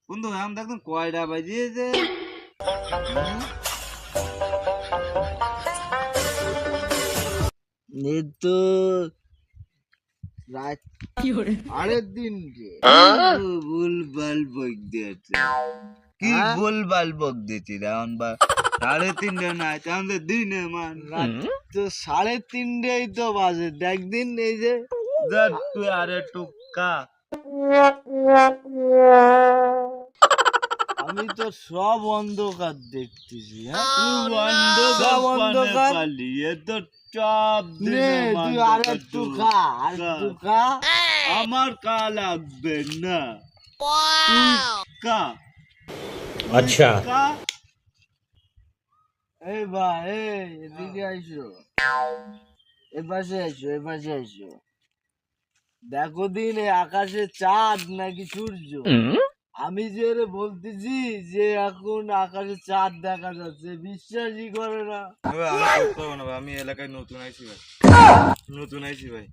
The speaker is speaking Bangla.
বন্ধু আমি দেখলাম কয়টা বাজিয়েছে। এ তো রাত সাড়ে তিনটে। ভুলভাল বক দিয়েছে। কি হ্যাঁ? ভুলভাল বক দিয়েছি এখন বা 3:30 না তখন তো দিনে মান রাত তো সাড়ে তিনটেই তো বাজে, দেখ দিন এই যে দেখ তুই আরে টুকা। আমি তো সব অন্ধকার দেখতেছি। হ্যাঁ তুই অন্ধকার সব পানে অন্ধকার। পালি এ তো চাপ নে দিনে তুই মান আর একটু খা, আর একটু খা। আমার কা লাগবে না তুই কা अच्छा কা। এই ভাই, এই এদিকে আইসো, এপাশে আইসো, এপাশে আইসো। দেখো দিন এই আকাশে চাঁদ নাকি সূর্য। আমি যে রে বলতেছি যে এখন আকাশে চাঁদ দেখা যাচ্ছে, বিশ্বাসই করে না। আমি করতে পারবো না ভাই, আমি এলাকায় নতুন আইছি ভাই, নতুন আইছি ভাই।